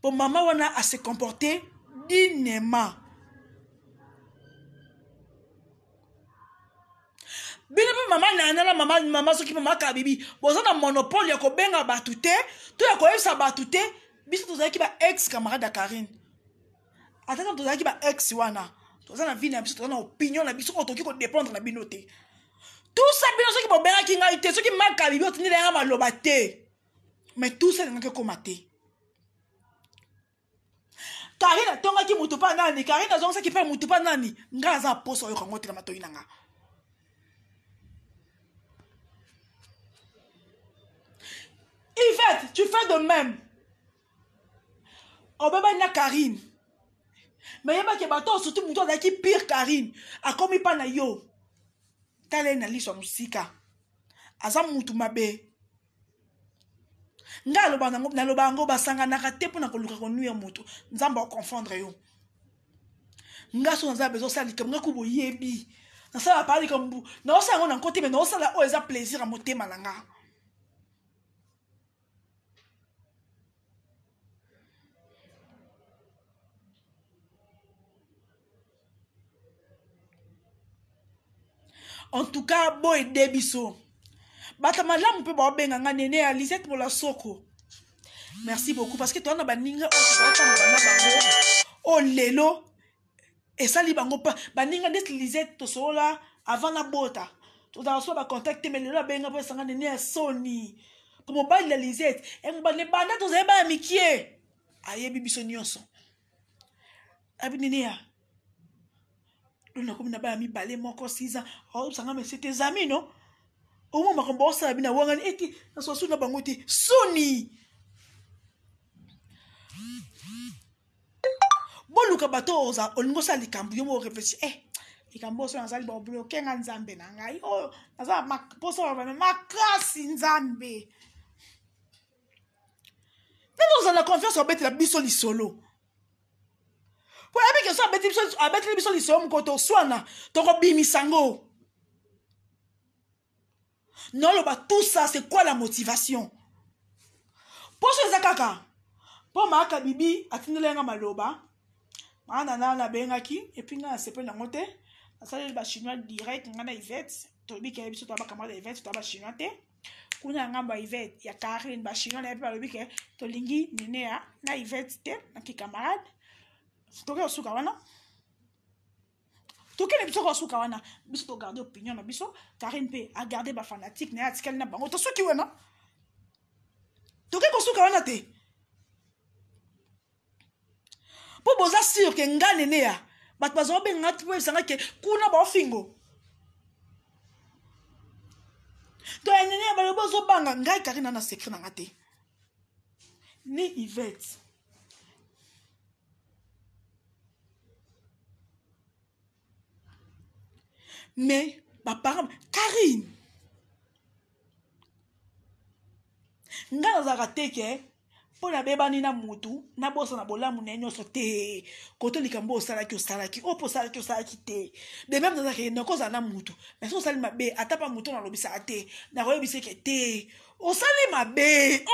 Pour maman wana à se comporter dignement. Bino maman nana maman soki maman kabibi boza na monopole ya ko benga batute to ya ko esa batute biso to zaki ba ex camarade Karine. Ataka to zaki ba ex wana. To za na vie na biso to na opinion na biso ko to ki ko dépendre na binote. Tout ça bino soki bo benga ki ngai te soki maman kabibi otini lenga maloba te. Mais tout ça nga ke komate. Karine tonga ki mutu pa nani Karine azonga ki pa mutu pa nani nga za poso yo kangote na matoyi nanga. Yvette, tu fais de même. Obeba na Karine. Mais yeba ke bato surtout mutu azaki pire Karine. Akomi pa na yo. Tale na liso musika. Aza mutu mabe. Nga na loba ngo basanga na kate pona ko luka ko nuya moto nzamba ko confondre yo nga so nzamba bezo sali comme ko boyebi na sala parler comme bu na osanga na côté mais na osala o eza plaisir à motema nanga en tout cas boy debiso bata malamu pe ba benga nga nene ya Lisette pour la soko. Merci beaucoup parce que toi na baninga o lelo et ça li bango pa baninga des Lisette to sola avant la bota. To da so ba contacter mais lelo benga po sanga nene ya Sony. Comme ba la Lisette et ba ne banda to zeba amikie. Aye bibiso nyonso. Abi nene ya. Lona comme na ba mi balé moko 6 ans. Oh sanga mais c'est tes amis non? Au moment où on s'est bien voir eti na so suna bangote Sony boluka bato oza olingo sa likambu yo mo réfléchir likambu so na sali ba bloquer nga nzambe na ngai naza poso ba makasi nzambe mais on a confiance en bête la biso li solo pour avec que ça bête biso li solo mkoto swana to ko bimisango. Non, tout ça, c'est quoi la motivation? Pour ce zakaka, pour ma kabibi, atindele maloba, manana na bengaki, et puis na sepe na mote, na sale ba chinois direct, ngana Yvette, tobi ke biso taba camarade Yvette, taba chinois te, kuna ngamba Yvette, ya Karine ba chinois na pa lobi ke to lingi nene ya na Yvette te, na ki camarade, toke osuka wana. Tout quel épisode sur Kawana, biso to garder opinion na biso, Karine pe a garder ba fanatique na article na bango to so ki wana. To ke ko su Kawana te. Po boza sûr que nga nene ya, bat bazo be ngati po sanga ke kuna ba fingo. To nene ba lo bozo banga ngai Karine na secret na ngate. Ni Yvette. Mais, ma parent, Karine, nga nazaka teke po na bebani na mutu na bosa na bolamu na nyonso te koto likambo osalaki opo osalaki te de même nazaka na koza na mutu mais so osali mabe ata pa mutu na lobisa te na koyebisa ke te osali mabe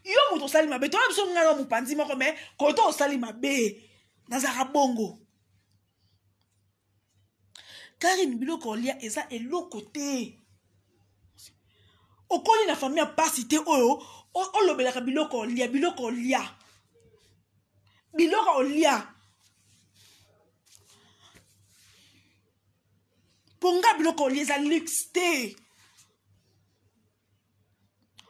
yo mutu osali mabe to biso nga na mupanzi moko mais koto osali mabe nazaka bongo. Karine biloko lia eza eloko te okoni na famille ya pasi te oyo olobelaka biloko olia biloko olia biloko olia ponga biloko olia eza luxe te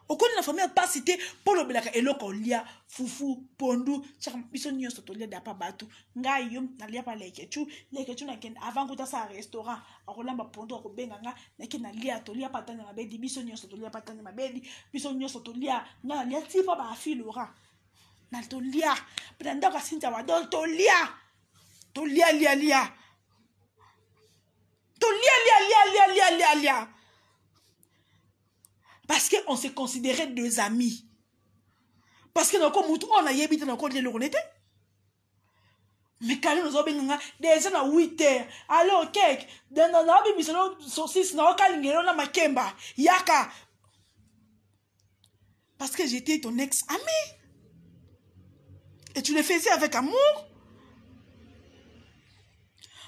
okoni na famille ya pasi te mpo olobelaka eloko olia fufu pondu chaka biso nyonso tolia dapa bato ngai yo nalia pa lekechu nakende avant kuta sa restaurant akolamba pondu akobenga nga nakende nalia tolia patane mabedi biso nyonso tolia patane mabedi biso nyonso tolia nga nalia tipa ba afilora na tolia pena ndako asinza wadol tolia lia parce qu'on se considérait deux amis. Parce que on a yébité dans le le connaître. Mais quand nous avons déjà à 8 heures, alors cake, dans la bibi saucisse, na okalingelo na makemba, yaka. Parce que j'étais ton ex-ami. Et tu le faisais avec amour.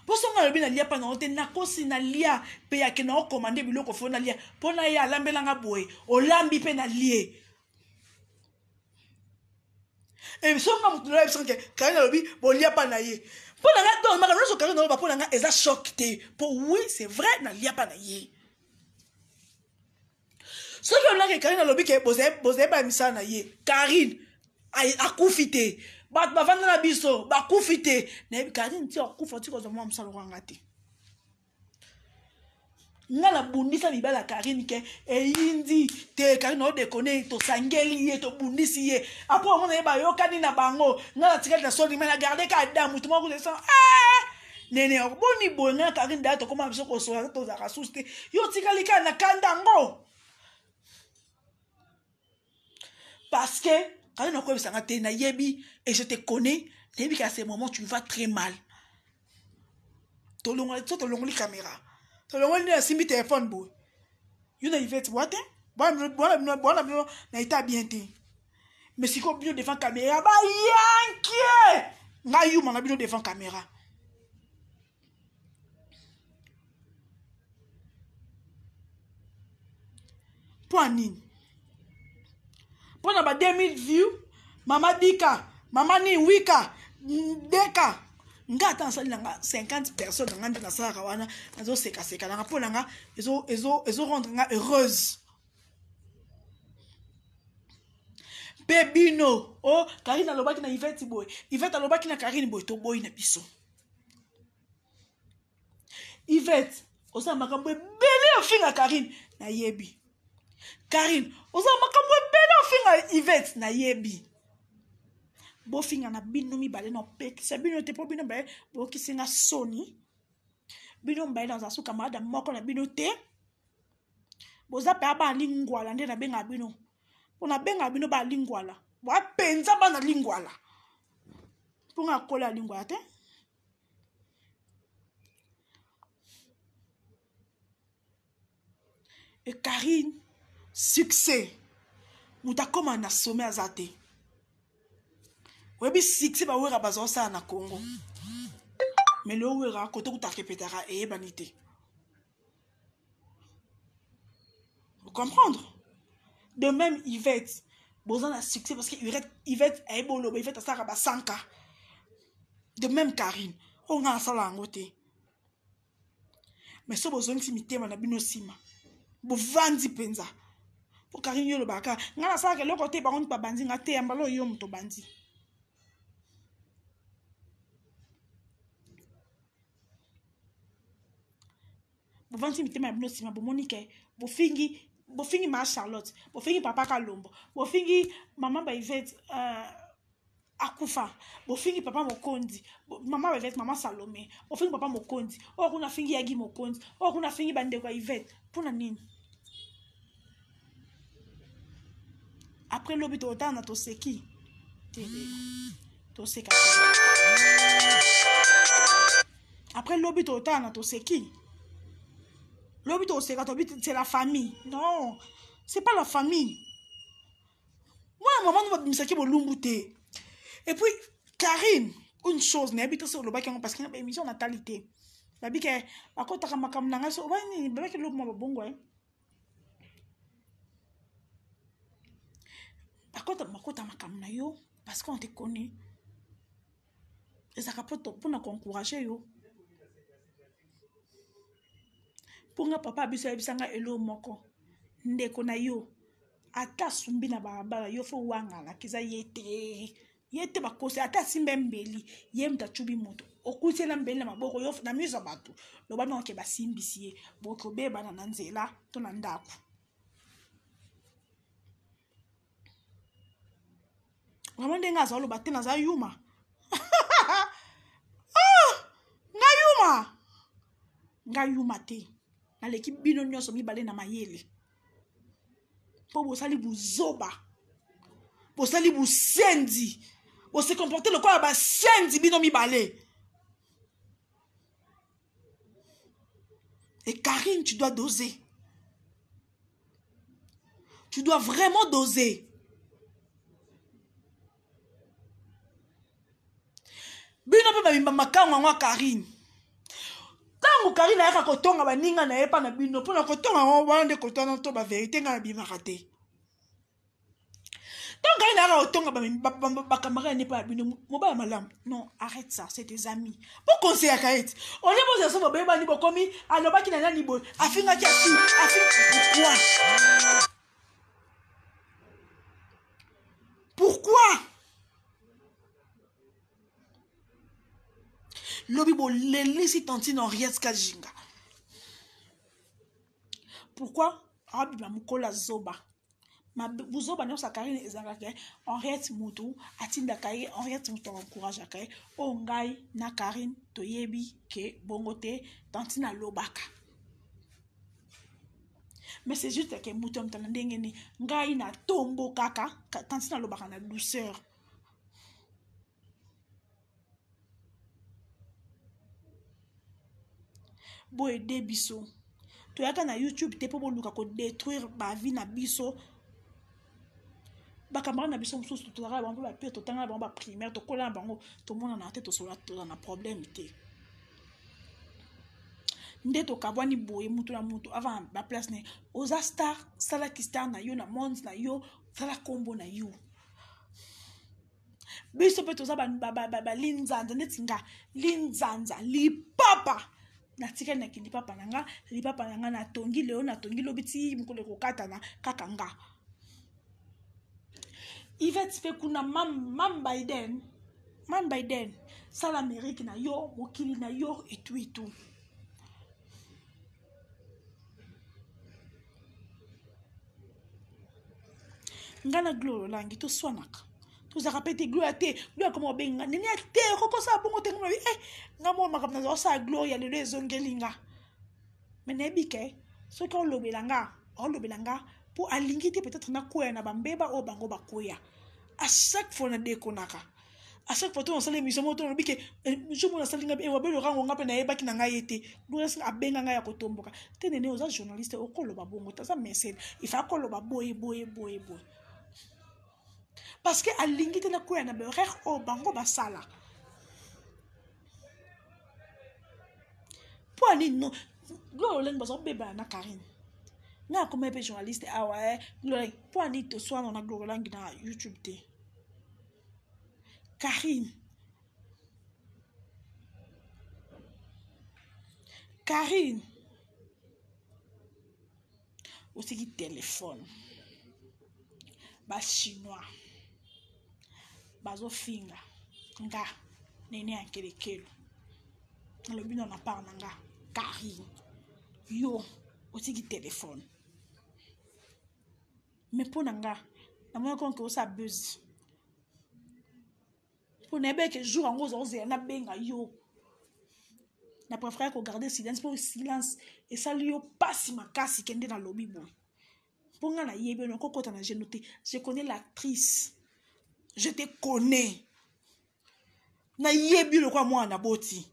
Pour ça, on a bien lia pendant que na kosi na lia pe ya ke na commandé biloko fo na lia pona ya lambela nga boy o lambi pe na lie et so nga mutu na biso ke kana lobi bo lia pa na ye pona nga donc maka no so kana no ba pona nga eza choc te pour oui c'est vrai na lia pa na ye so que on a que kana lobi ke boze ba misa na ye Karine a kufite bat bavanda na biso ba kufite na Karine ti akufa ti ko zo mo msalo kwanga te ngala bundisa mibala Karine ke eyindi te Karine o dekone to sangeli ye to bundisi ye apo mona ye ba yokani na bango ngala tikali na soni mena garder ka damu to mo ko ça nene boni bona Karine da to koma biso ko so to za kasuste yo tikali ka na kandango parce que quand on a ça na yebi et je te connais yebi qu'à ce moment tu vas très mal to longo caméra to longo ni simbi téléphone boy you na Yvette what bona na ita bien te mais si ko bio devant caméra ba yankie nga you mana bio devant caméra point nini pona ba 2000 views mama dika mama ni wika deka nga ta nsali nga 50 personnes nga ndina sala wana nazo seka nga pona nga ezo rendre nga heureuse bebino oh Karine alobaki na Yvette boy Yvette alobaki na Karine boy to boy na biso Yvette osa makambo bele ofinga Karine na yebi Karine, oza makambo ebele ofinga Yvette na yebi. Bo finga na bino mibale na peki. Sa bino te po bino mbaye bo kisinga soni. Bino mbaye na zasu kamada moko na bino te. Boza pe aba lingwala nde na benga bino. Pona benga bino ba lingwala. Bo apenza ba na lingwala. Ponga kola lingwala te. Et Karine succès muta koma na sommet azate webi succès ba wera bazo sa na Congo mais le wera koto kuta repetara et banité vous comprendre de même Yvette besoin de succès parce que Yvette est bolo Yvette ça ba 100K de même Karine on a ça la ngote mais so besoin de mitema na bino sima bo vandi penza pour Karine yo le baka ngala sa ke loko te ba on pa bandi ngate ambalo yo mto bandi bo vandi mitema bino sima bo monike bo fingi ma Charlotte bo fingi papa Kalombo bo fingi maman ba Yvette akufa bo fingi papa Mokondi maman Yvette maman Salomé bo fingi papa Mokondi o kuna fingi Yagi Mokondi o kuna fingi bande kwa Yvette pona nini après l'obit autant na to seki to seka après l'obit autant na to seki l'obit au seka to bit c'est la famille non c'est pas la famille moi maman no ba misaki bo lumbute et puis Karine une chose n'est habité sur le bac parce qu'il y a une émission natalité la bique à côté de ma caméra so ouais ni bébé qui l'ouvre ma bongo hein Bakota makamna yo parce qu'on te connaît. Et ça capote pour nous encourager yo. Pour nga papa biso bisanga elo moko. Ndeko na yo. Ata sumbi na barabara yo fo wanga na kiza yete. Yete bakose ata simbe mbeli. Ye mtachubi moto. Okuti na mbeli na maboko yo na mizo batu. Loba no ke basimbisi ye. Boko beba na nzela to na ndako. Vraiment ndenga za loba te na za yuma. Nga yuma te. Na leki bino nyonso mibale na mayele. Po bosali buzoba. Bosali busendi. Bose comporter le quoi ba sendi bino mibale. Et Karine, tu dois doser. Tu dois vraiment doser. Bino pe ba makanga ngwa Karine. Tango Karine ayaka kotonga baninga na yepa na bino pona kotonga wana nde kotona to ba vérité nga na bimaka te. Tango Karine ayaka kotonga ba camarade ne pas bino mobala malam. Non, arrête ça, c'est tes amis. Pour conseiller arrête. On est bon ça ba beba ni bokomi alobaki na nani bo afinga ki pourquoi? Pourquoi? Lobi bo lelisi tantine Henriette Kajinga. Pourquoi? Abi ba mukola zoba. Ma buzoba no sa Karine ezanga ke Henriette mutu atinda kai Henriette mutu encourage kai o ngai na Karine to yebi ke bongote tantine lobaka. Mais c'est juste que mutu mtana ndenge ni ngai na tombo kaka tantine lobaka na douceur. Boy de biso to yaka na YouTube te po boluka ko détruire ba vie na biso ba camarade na biso mususu to tala ba ba pe to tanga ba primaire to kola bango to mona na tête to sola to na problème te nde to kabwani boye mutu na mutu avant ba place ne oza star sala ki star na yo na monde na yo sala combo na yo biso pe to za ba linzanza netinga linzanza li papa natika na kindi papa nanga li papa nanga na tongi leo na tongi lobiti mukole kokata na kakanga Yvette fait kuna mam Biden ça l'Amérique na yo mokili na yo et tout ngana gloro langi to swanaka to za rapete gloire te gloire comme benga nini te ko sa bongo te ngoma ngamo makapna za sa gloire ya lelo ezongelinga menebike so ko lobelanga pour alingi te peut-être na koya na bambeba o bango bakoya à chaque fois na dekonaka à chaque fois on sale mission moto nobike je mona salinga e wa belo rango ngape na yebaki na ngai ete gloire singa abenga ngai ya kotomboka te nene oza journaliste o koloba bongo ta sa message il faut koloba boye parce que alingi te na koya na berer o bango basala pour ani non gloire lengo bazo beba na Karine na comme un journaliste ah ouais gloire pour ani to soir on a gloire langue na YouTube te Karine aussi qui téléphone ba chinois bazo finga nga nene ankelekelo le bino na part nga Karine yo aussi qui téléphone mais pour nga na moi kon ko sa buzz pour nebe que jour en rose na benga yo na préfère ko garder silence pour silence et ça lui pas si makasi kende na lobby boy pour nga na yebe no kokota na genoté je connais l'actrice je te connais na yebi le quoi moi na boti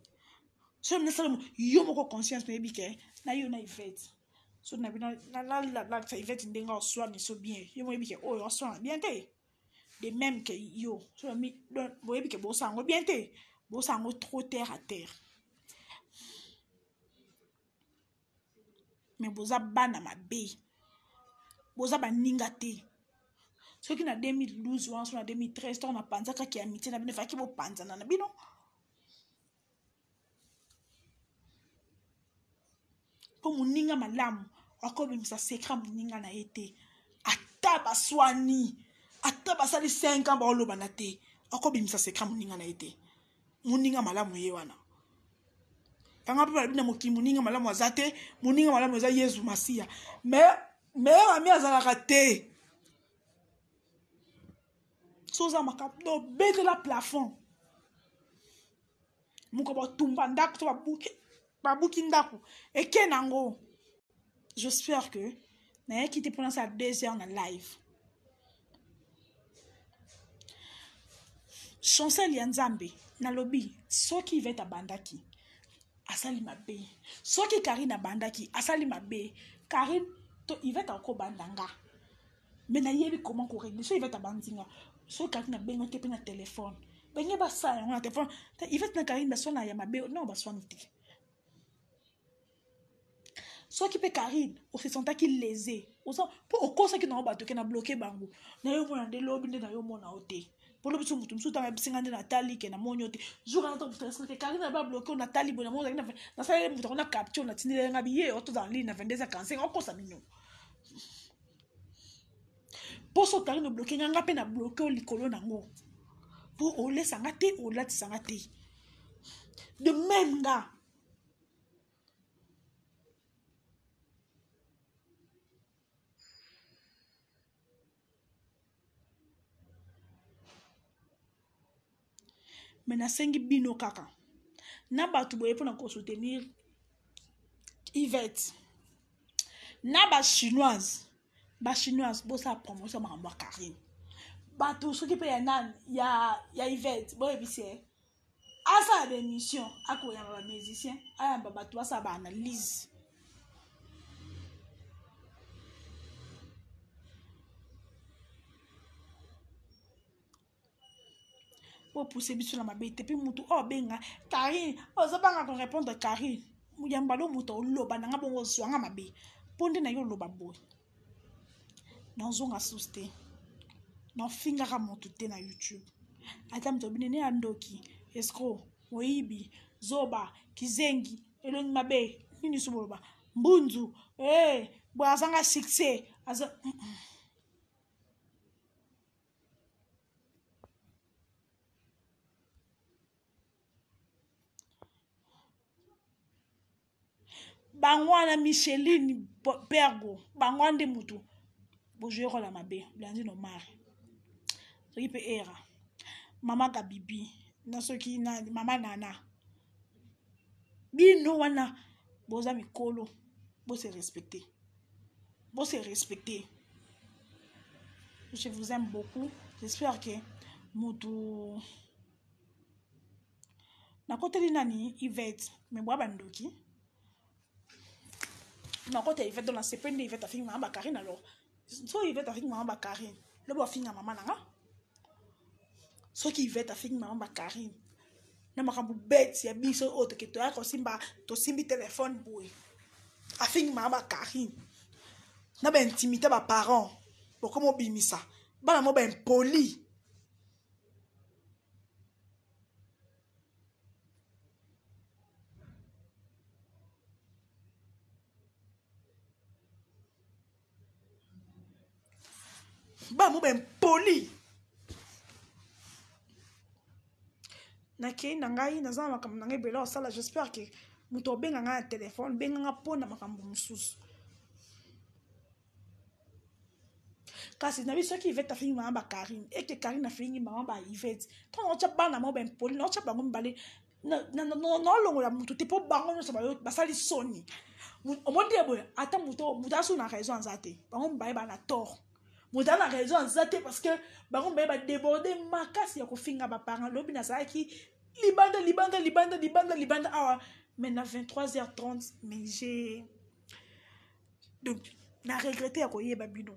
so me sala yo moko conscience maybe ke na yo na Yvette so na la Yvette ndenga so ni so bien yo maybe ke oh so bien te de même que yo so mi maybe ke bo sango bien te bo sango trop terre à terre mais boza bana mabe boza baninga te soki na 2012 wana so na 2013 ntango napanzakaki amitié na bino efaki bopanzana na bino. mpo moninga malamu akobimisa sekret moninga na ye te ata baswani ata basali 5 ans baolobana te akobimisa sekret moninga na ye te. Moninga malamu ye wana tanga mpe balobi na mokili moninga malamu aza te. Moninga malamu eza Yesu Masiya meilleur ami azalaka te. so oza makambo do betela plafond moko batumba ndako to babuki ndako eke nango. J'espère que nayaki te mpona sa 2 heures na live. Chancel ya Nzambe nalobi soki Yvette abandaki asali mabe, soki Karine abandaki asali mabe. Karine to Yvette akobandanga mais nayebi comment ko régler. So Yvette abandinga so Karine abenga te pe na téléphone benge basala yango na téléphone Yvette na Karine baswana ya mabe non baswani te. soki pe Karine se sentaki lésé po okosaki nango bato ke na bloqué bango na yo mona nde lobi nde na yo mona o te po lobi so mutu mosusu tanga bisinga nde natali ke na moni o te jour ana to ke Karine na ba bloqué o natali bo na mona na sala mutu na capture na tindele nga biye o to dans ligne na 22h45 okosa bino po so Karine bloqué nga pe na bloqué o likolo nango po o lesa nga te o latisa nga te de même nga. Mais nasengi bino kaka na batu boye pona ko soutenir Yvette na ba chinoise bosa promotion makambo Karine batu soki pe ya nan ya Yvette boye bise asa de mission akoya ba musicien aya ba batu asa ba analyse pour pousser biso na mabete puis mutu o benga Karine oza banga ko répondre Karine muyambalo mutu oloba nanga bongo zwanga mabe ponde na yo loba boy na zonga suste na finga ka mutu te na YouTube ata mutu binene ya ndoki escroc moibi zoba kizengi eloni mabe nini suboloba mbunzu bwazanga succès aza bangwana Micheline Pergo bangwande mutu bojero la mabe blandi no mare soki pe era mama Gabibi na soki na mama Nana bino wana boza mikolo bo se respecter je vous aime beaucoup. J'espère que mutu na koteli nani Yvette me bwa bandoki na kote Yvette dans la sepende Yvette a fini maman Karine alors so Yvette a fini maman Karine le bo fini maman nanga so ki Yvette a fini maman Karine na makambu bête ya biso autre que toi ko simba to simbi téléphone boy a fini maman Karine na ba intimité ba parents pour comment bimisa bana mo ba impoli ba mo ben poli na ke na ngai na za makambo na ngai bela osala. J'espère que muto benga nga téléphone benga nga pona makambo mususu kasi na biso ki Yvette afingi mama ba Karine et que Karine afingi mama ba Yvette to no cha bana mo ben poli no cha bango mbale no longola mutu te po bango no sa ba sali soni o mo dire boy ata muto asu na raison nzate bango mbaye ba na tort mutu na raison nzate parce que bango mbaye ba déborder makasi ya kofinga ba parents lobi na sa ki libanda awa maintenant 23h30 mais j'ai donc na regretté ya koyeba bino.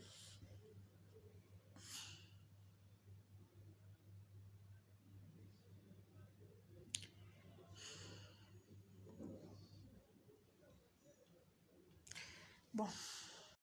Bon